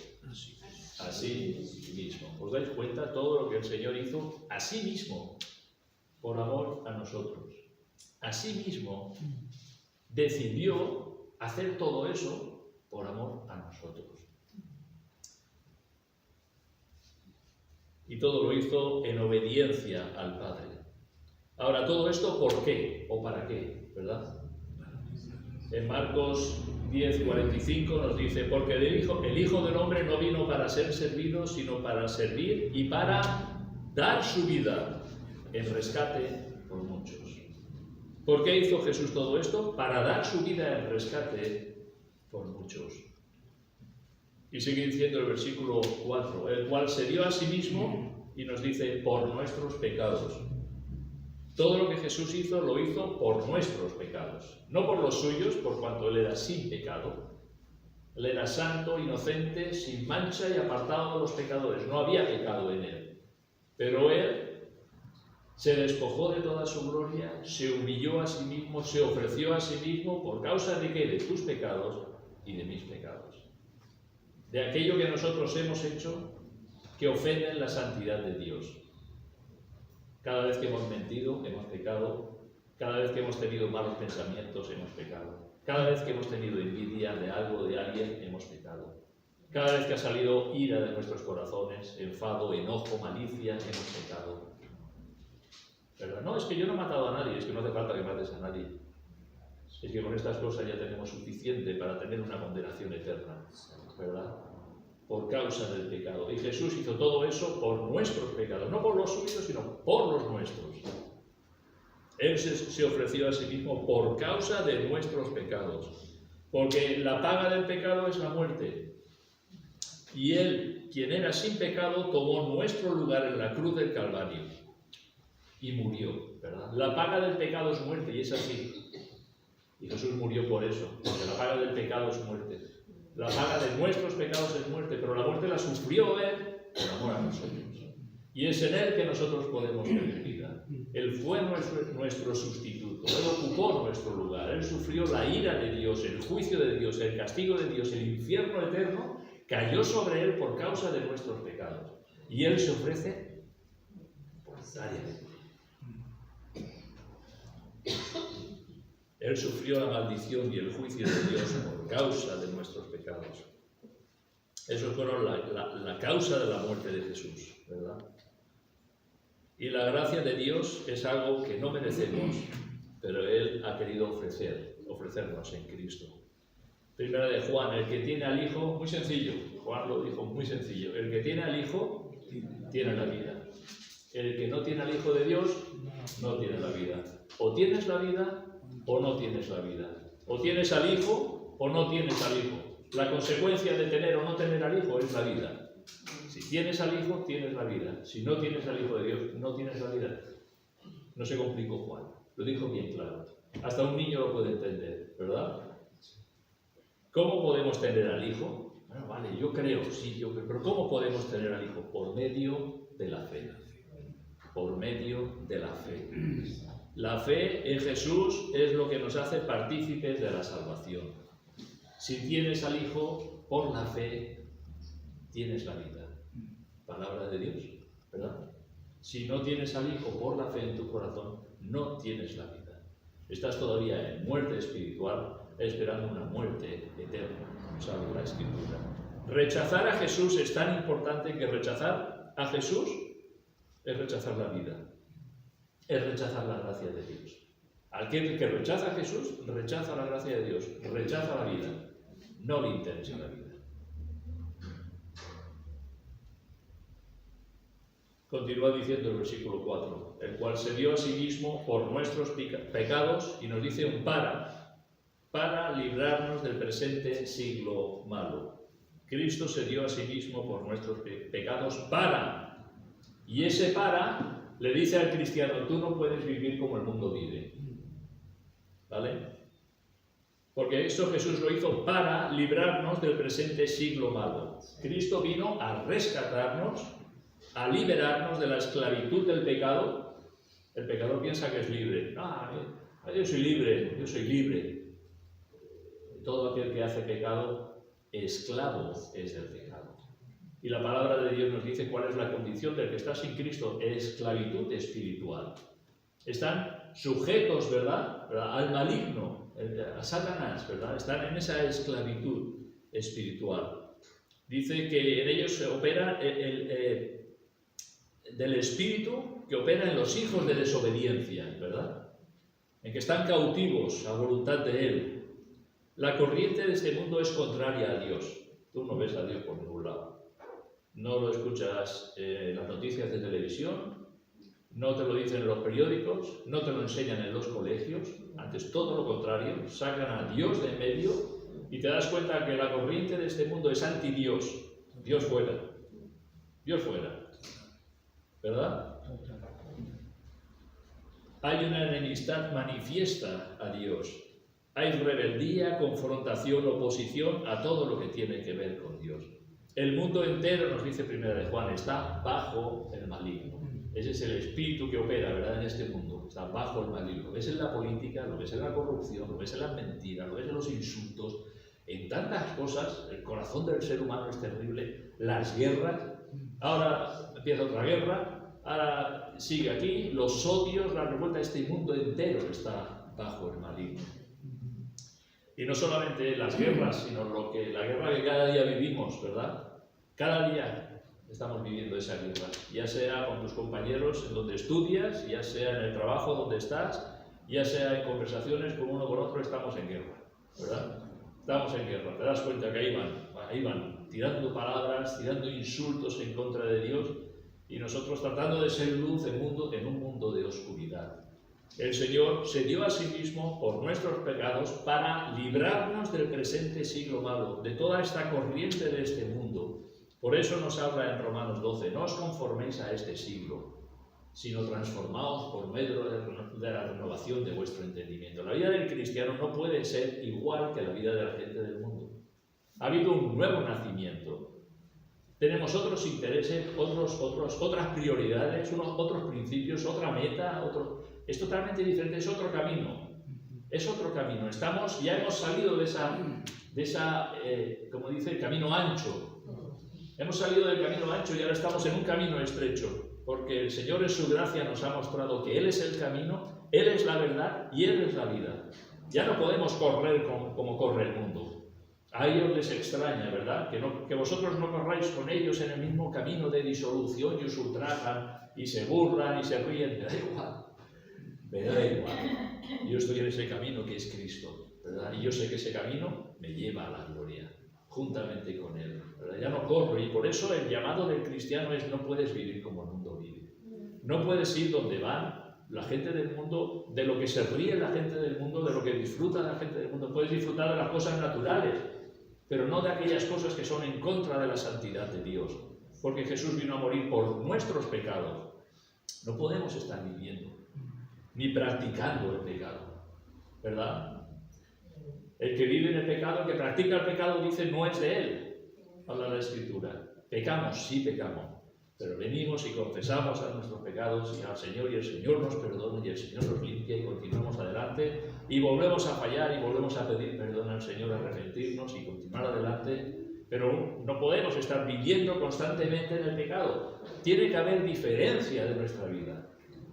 a sí mismo. ¿Os dais cuenta todo lo que el Señor hizo a sí mismo por amor a nosotros? A sí mismo decidió hacer todo eso por amor a nosotros. Y todo lo hizo en obediencia al Padre. Ahora, ¿todo esto por qué? ¿O para qué? ¿Verdad? En Marcos 10:45 nos dice, porque el Hijo del Hombre no vino para ser servido, sino para servir y para dar su vida en rescate por muchos. ¿Por qué hizo Jesús todo esto? Para dar su vida en rescate por muchos. Y sigue diciendo el versículo 4, el cual se dio a sí mismo, y nos dice, por nuestros pecados. Todo lo que Jesús hizo, lo hizo por nuestros pecados. No por los suyos, por cuanto Él era sin pecado. Él era santo, inocente, sin mancha y apartado de los pecadores. No había pecado en Él. Pero Él se despojó de toda su gloria, se humilló a sí mismo, se ofreció a sí mismo, ¿por causa de qué? De tus pecados y de mis pecados. De aquello que nosotros hemos hecho que ofenden la santidad de Dios. Cada vez que hemos mentido, hemos pecado. Cada vez que hemos tenido malos pensamientos, hemos pecado. Cada vez que hemos tenido envidia de algo, de alguien, hemos pecado. Cada vez que ha salido ira de nuestros corazones, enfado, enojo, malicia, hemos pecado. ¿Verdad? No, es que yo no he matado a nadie, es que no hace falta que mates a nadie. Es que con estas cosas ya tenemos suficiente para tener una condenación eterna, ¿verdad? Por causa del pecado. Y Jesús hizo todo eso por nuestros pecados, no por los suyos, sino por los nuestros. Él se ofreció a sí mismo por causa de nuestros pecados. Porque la paga del pecado es la muerte. Y Él, quien era sin pecado, tomó nuestro lugar en la cruz del Calvario. Y murió, ¿verdad? La paga del pecado es muerte, y es así. Y Jesús murió por eso, porque la paga del pecado es muerte. La paga de nuestros pecados es muerte, pero la muerte la sufrió Él por amor a nosotros. Y es en Él que nosotros podemos tener vida. Él fue nuestro sustituto, Él ocupó nuestro lugar, Él sufrió la ira de Dios, el juicio de Dios, el castigo de Dios, el infierno eterno, cayó sobre Él por causa de nuestros pecados. Y Él se ofrece voluntariamente. Él sufrió la maldición y el juicio de Dios por causa de nuestros pecados. Eso fueron la causa de la muerte de Jesús, ¿verdad? Y la gracia de Dios es algo que no merecemos, pero Él ha querido ofrecernos en Cristo. Primera de Juan, el que tiene al Hijo, muy sencillo, Juan lo dijo muy sencillo, el que tiene al Hijo tiene la vida. El que no tiene al Hijo de Dios no tiene la vida. O tienes la vida o no tienes la vida. O tienes al Hijo o no tienes al Hijo. La consecuencia de tener o no tener al Hijo es la vida. Si tienes al Hijo, tienes la vida. Si no tienes al Hijo de Dios, no tienes la vida. No se complicó Juan. Lo dijo bien claro. Hasta un niño lo puede entender, ¿verdad? ¿Cómo podemos tener al Hijo? Bueno, vale, yo creo, sí, yo creo. Pero ¿cómo podemos tener al Hijo? Por medio de la fe. Por medio de la fe. La fe en Jesús es lo que nos hace partícipes de la salvación. Si tienes al Hijo, por la fe, tienes la vida. Palabra de Dios, ¿verdad? Si no tienes al Hijo por la fe en tu corazón, no tienes la vida. Estás todavía en muerte espiritual, esperando una muerte eterna, como sabe la Escritura. Rechazar a Jesús es tan importante que rechazar a Jesús es rechazar la vida. Es rechazar la gracia de Dios. Aquel que rechaza a Jesús, rechaza la gracia de Dios, rechaza la vida. No le interesa la vida. Continúa diciendo el versículo 4, el cual se dio a sí mismo por nuestros pecados, y nos dice un para librarnos del presente siglo malo. Cristo se dio a sí mismo por nuestros pecados para. Y ese para le dice al cristiano, tú no puedes vivir como el mundo vive. ¿Vale? Porque esto Jesús lo hizo para librarnos del presente siglo malo. Cristo vino a rescatarnos, a liberarnos de la esclavitud del pecado El pecador piensa que es libre. Yo soy libre, yo soy libre. Todo aquel que hace pecado, esclavo es del pecado. Y la palabra de Dios nos dice cuál es la condición del que está sin Cristo: esclavitud espiritual. Están sujetos, ¿verdad? Al maligno, a Satanás, ¿verdad? Están en esa esclavitud espiritual. Dice que en ellos se opera del espíritu que opera en los hijos de desobediencia, ¿verdad? En que están cautivos a voluntad de Él. La corriente de este mundo es contraria a Dios. Tú no ves a Dios por ningún lado. No lo escuchas en las noticias de televisión, no te lo dicen en los periódicos, no te lo enseñan en los colegios. Antes todo lo contrario, sacan a Dios de en medio y te das cuenta que la corriente de este mundo es anti-Dios. Dios fuera. Dios fuera. ¿Verdad? Hay una enemistad manifiesta a Dios. Hay rebeldía, confrontación, oposición a todo lo que tiene que ver con Dios. El mundo entero, nos dice Primera de Juan, está bajo el maligno. Ese es el espíritu que opera, ¿verdad?, en este mundo. Está bajo el maligno. Lo ves en la política, lo ves en la corrupción, lo ves en las mentiras, lo ves en los insultos, en tantas cosas. El corazón del ser humano es terrible. Las guerras. Ahora empieza otra guerra. Ahora sigue aquí. Los odios, la revuelta. Este mundo entero está bajo el maligno. Y no solamente las guerras, sino la guerra que cada día vivimos, ¿verdad? Cada día estamos viviendo esa guerra, ya sea con tus compañeros en donde estudias, ya sea en el trabajo donde estás, ya sea en conversaciones con uno con otro, estamos en guerra, ¿verdad? Estamos en guerra. Te das cuenta que ahí van tirando palabras, tirando insultos en contra de Dios, y nosotros tratando de ser luz en un mundo de oscuridad. El Señor se dio a sí mismo por nuestros pecados para librarnos del presente siglo malo, de toda esta corriente de este mundo. Por eso nos habla en Romanos 12: no os conforméis a este siglo, sino transformaos por medio de la renovación de vuestro entendimiento. La vida del cristiano no puede ser igual que la vida de la gente del mundo. Ha habido un nuevo nacimiento. Tenemos otros intereses, otras prioridades, otros principios, otra meta, es totalmente diferente, es otro camino. Es otro camino. Ya hemos salido de esa como dice, el camino ancho. Hemos salido del camino ancho y ahora estamos en un camino estrecho, porque el Señor en su gracia nos ha mostrado que Él es el camino, Él es la verdad y Él es la vida. Ya no podemos correr como corre el mundo. A ellos les extraña, ¿verdad? Que vosotros no corráis con ellos en el mismo camino de disolución y os ultrajan y se burlan y se ríen. Me da igual. Yo estoy en ese camino que es Cristo, ¿verdad? Y yo sé que ese camino me lleva a la gloria, juntamente con Él, ¿verdad? Ya no corro, y por eso el llamado del cristiano es: no puedes vivir como el mundo vive. No puedes ir donde van la gente del mundo, de lo que se ríe la gente del mundo, de lo que disfruta la gente del mundo. Puedes disfrutar de las cosas naturales, pero no de aquellas cosas que son en contra de la santidad de Dios, porque Jesús vino a morir por nuestros pecados. No podemos estar viviendo ni practicando el pecado, ¿verdad? El que vive en el pecado, el que practica el pecado, dice, no es de él. Habla la Escritura. Pecamos, sí pecamos, pero venimos y confesamos a nuestros pecados y al Señor, y el Señor nos perdona y el Señor nos limpia, y continuamos adelante y volvemos a fallar y volvemos a pedir perdón al Señor, a arrepentirnos y continuar adelante. Pero no podemos estar viviendo constantemente en el pecado. Tiene que haber diferencia de nuestra vida.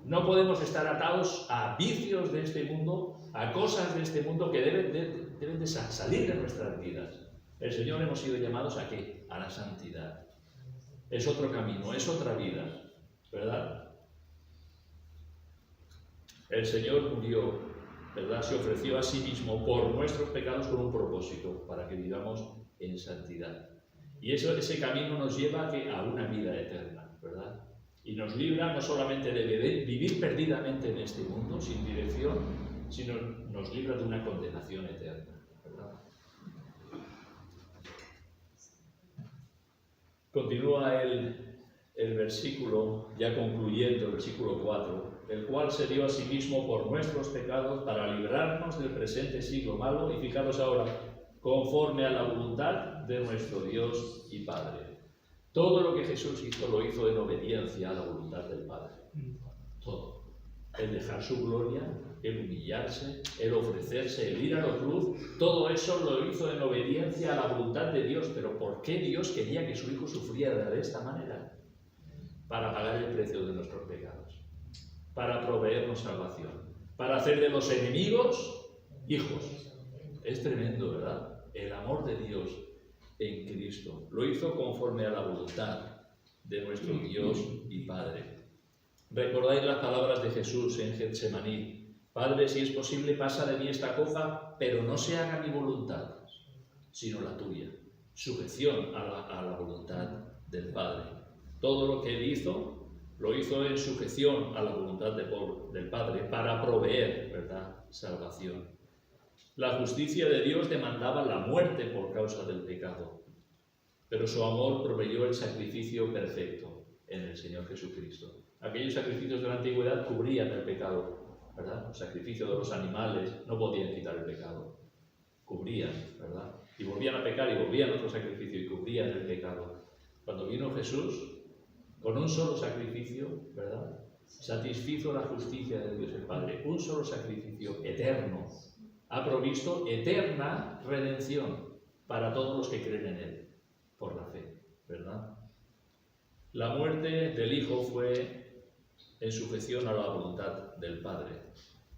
No podemos estar atados a vicios de este mundo, a cosas de este mundo que deben de salir de nuestras vidas. El Señor hemos sido llamados ¿a qué? A la santidad. Es otro camino, es otra vida, ¿verdad? El Señor murió, ¿verdad? Se ofreció a sí mismo por nuestros pecados con un propósito, para que vivamos en santidad. Y ese camino nos lleva a una vida eterna, ¿verdad? Y nos libra no solamente de vivir perdidamente en este mundo, sin dirección, sino nos libra de una condenación eterna, ¿verdad? Continúa el versículo, ya concluyendo el versículo 4, el cual se dio a sí mismo por nuestros pecados para librarnos del presente siglo malo, y fijaros ahora, conforme a la voluntad de nuestro Dios y Padre. Todo lo que Jesús hizo, lo hizo en obediencia a la voluntad del Padre. Todo. el dejar su gloria, el humillarse, el ofrecerse, el ir a la cruz, todo eso lo hizo en obediencia a la voluntad de Dios. Pero ¿por qué Dios quería que su Hijo sufriera de esta manera? Para pagar el precio de nuestros pecados, para proveernos salvación, para hacer de los enemigos hijos. Es tremendo, ¿verdad? El amor de Dios en Cristo. Lo hizo conforme a la voluntad de nuestro Dios y Padre. Recordáis las palabras de Jesús en Getsemaní: Padre, si es posible, pasa de mí esta copa, pero no se haga mi voluntad, sino la tuya. Sujeción a la voluntad del Padre. Todo lo que Él hizo, lo hizo en sujeción a la voluntad del Padre para proveer, ¿verdad?, salvación. La justicia de Dios demandaba la muerte por causa del pecado, pero su amor proveyó el sacrificio perfecto en el Señor Jesucristo. Aquellos sacrificios de la antigüedad cubrían el pecado, ¿verdad? Los sacrificios de los animales no podían quitar el pecado, cubrían, ¿verdad? Y volvían a pecar y volvían a otro sacrificio y cubrían el pecado. Cuando vino Jesús, con un solo sacrificio, ¿verdad?, satisfizo la justicia de Dios el Padre. Un solo sacrificio eterno ha provisto eterna redención para todos los que creen en Él, por la fe, ¿verdad? La muerte del Hijo fue en sujeción a la voluntad del Padre,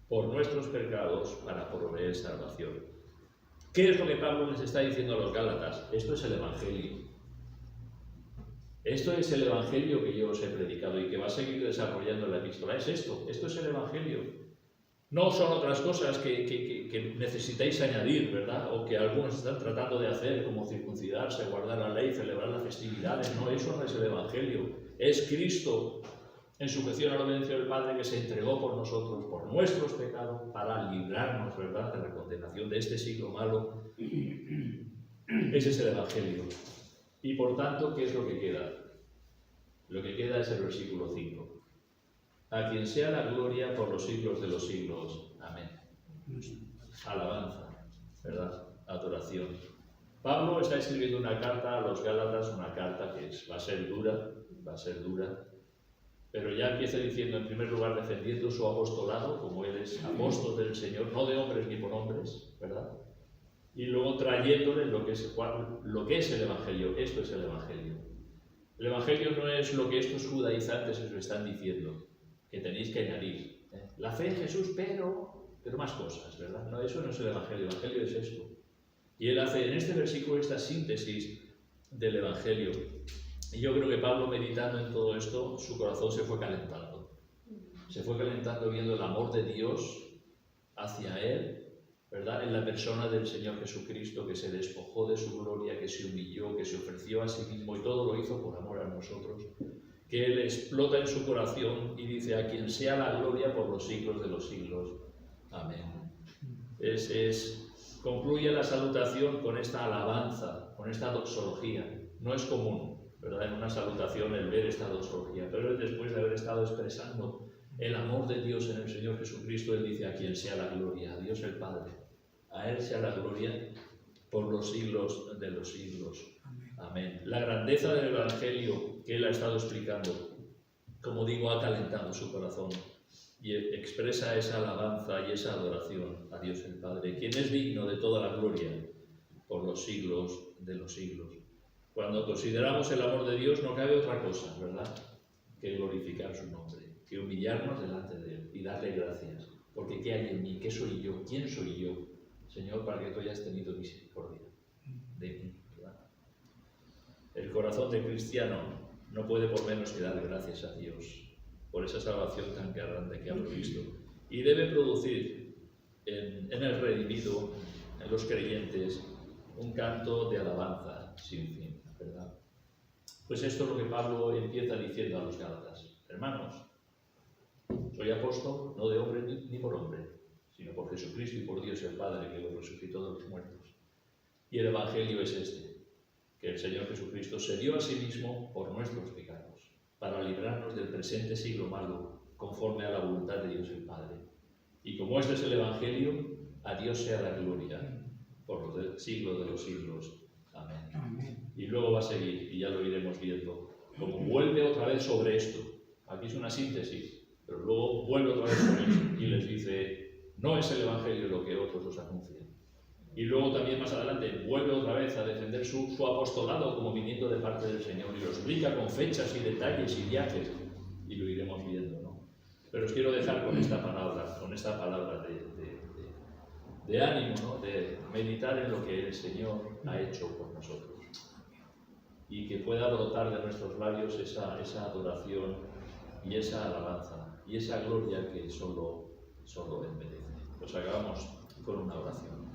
por nuestros pecados, para proveer salvación. ¿Qué es lo que Pablo les está diciendo a los Gálatas? Esto es el Evangelio. Esto es el Evangelio que yo os he predicado y que va a seguir desarrollando la epístola. Es esto es el Evangelio. No son otras cosas que necesitáis añadir, ¿verdad? O que algunos están tratando de hacer, como circuncidarse, guardar la ley, celebrar las festividades. No, eso no es el Evangelio. Es Cristo, en sujeción a la obediencia del Padre, que se entregó por nosotros, por nuestros pecados, para librarnos, ¿verdad?, de la condenación de este siglo malo. Ese es el Evangelio. Y por tanto, ¿qué es lo que queda? Lo que queda es el versículo 5. A quien sea la gloria por los siglos de los siglos. Amén. Alabanza, ¿verdad? Adoración. Pablo está escribiendo una carta a los Gálatas, una carta que va a ser dura, pero ya empieza diciendo, en primer lugar, defendiendo su apostolado, como él es apóstol del Señor, no de hombres ni por hombres, ¿verdad? Y luego trayéndole lo que es el Evangelio. Esto es el Evangelio. El Evangelio no es lo que estos judaizantes os están diciendo, que tenéis que añadir. La fe en Jesús, pero más cosas, ¿verdad? No, eso no es el Evangelio. El Evangelio es esto. Y él hace en este versículo esta síntesis del Evangelio. Y yo creo que Pablo, meditando en todo esto, su corazón se fue calentando. Se fue calentando viendo el amor de Dios hacia él, ¿verdad?, en la persona del Señor Jesucristo, que se despojó de su gloria, que se humilló, que se ofreció a sí mismo, y todo lo hizo por amor a nosotros, que Él explota en su corazón y dice: a quien sea la gloria por los siglos de los siglos. Amén. Concluye la salutación con esta alabanza, con esta doxología. No es común, ¿verdad?, en una salutación el ver esta doxología, pero después de haber estado expresando el amor de Dios en el Señor Jesucristo, Él dice: a quien sea la gloria, a Dios el Padre. A Él sea la gloria por los siglos de los siglos. Amén. La grandeza del Evangelio que Él ha estado explicando, como digo, ha calentado su corazón y expresa esa alabanza y esa adoración a Dios el Padre, quien es digno de toda la gloria por los siglos de los siglos. Cuando consideramos el amor de Dios, no cabe otra cosa, ¿verdad?, que glorificar su nombre, que humillarnos delante de Él y darle gracias. Porque ¿qué hay en mí? ¿Qué soy yo? ¿Quién soy yo, Señor, para que tú hayas tenido misericordia de mí? ¿Verdad? El corazón del cristiano no puede por menos que dar gracias a Dios por esa salvación tan grande que ha provisto. Y debe producir en el redimido, en los creyentes, un canto de alabanza sin fin, ¿verdad? Pues esto es lo que Pablo empieza diciendo a los Gálatas. Hermanos, soy apóstol no de hombre ni por hombre, sino por Jesucristo y por Dios el Padre, que lo resucitó de los muertos. Y el Evangelio es este, que el Señor Jesucristo se dio a sí mismo por nuestros pecados, para librarnos del presente siglo malo, conforme a la voluntad de Dios el Padre. Y como este es el Evangelio, a Dios sea la gloria por los siglos de los siglos. Amén. Amén. Y luego va a seguir, y ya lo iremos viendo, como vuelve otra vez sobre esto. Aquí es una síntesis Pero luego vuelve otra vez con ellos y les dice, no es el Evangelio lo que otros os anuncian. Y luego también más adelante vuelve otra vez a defender su apostolado como viniendo de parte del Señor y lo explica con fechas y detalles y viajes, y lo iremos viendo, ¿no? Pero os quiero dejar con esta palabra de ánimo, ¿no? De meditar en lo que el Señor ha hecho por nosotros y que pueda brotar de nuestros labios esa adoración y esa alabanza y esa gloria que solo Él merece. Pues acabamos con una oración.